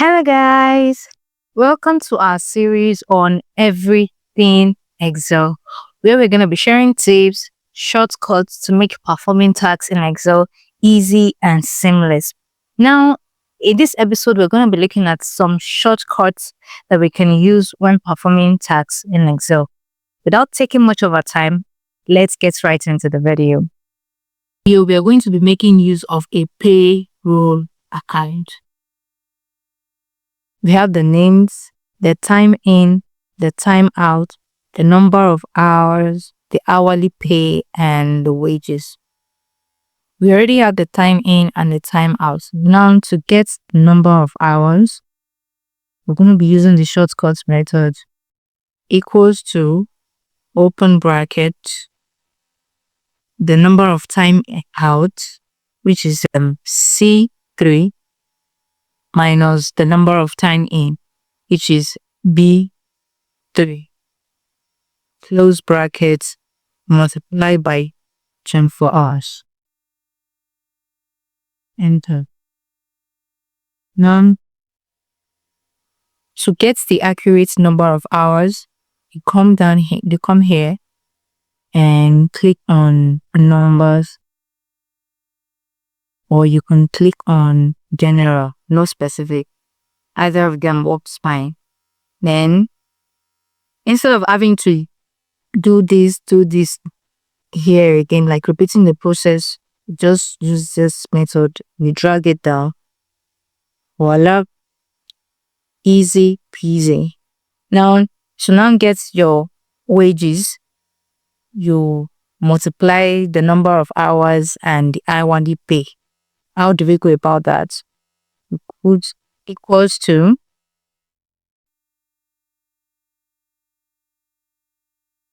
Hello, guys. Welcome to our series on everything Excel, where we're going to be sharing tips, shortcuts to make performing tasks in Excel easy and seamless. Now, in this episode, we're going to be looking at some shortcuts that we can use when performing tasks in Excel. Without taking much of our time, let's get right into the video. Here, we are going to be making use of a payroll account. We have the names, the time in, the time out, the number of hours, the hourly pay, and the wages. We already have the time in and the time out. Now, to get the number of hours, we're going to be using the shortcuts method. Equals to open bracket, the number of time out, which is C3, minus the number of time in, which is B3. Close brackets, multiply by 24 hours. Enter. Now, to get the accurate number of hours, you come down here, you come here and click on numbers, or you can click on general, no specific. Either of them works fine. Then, instead of having to do this here again, like repeating the process, just use this method. We drag it down. Voila. Easy peasy. Now, to now get your wages, you multiply the number of hours and the hourly pay. How do we go about that? We put equals to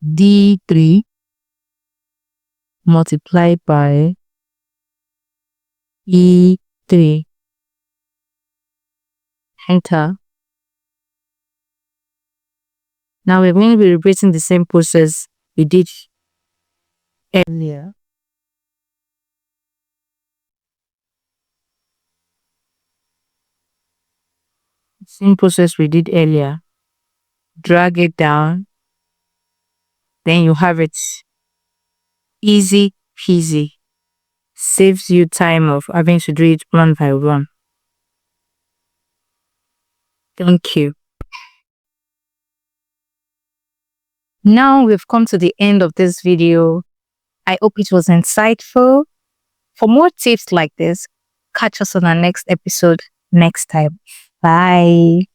D3 multiplied by E3. Enter. Now we're going to be repeating the same process we did earlier. Same process we did earlier. Drag it down. Then you have it. Easy peasy. Saves you time of having to do it one by one. Thank you. Now we've come to the end of this video. I hope it was insightful. For more tips like this, catch us on our next episode next time. Bye.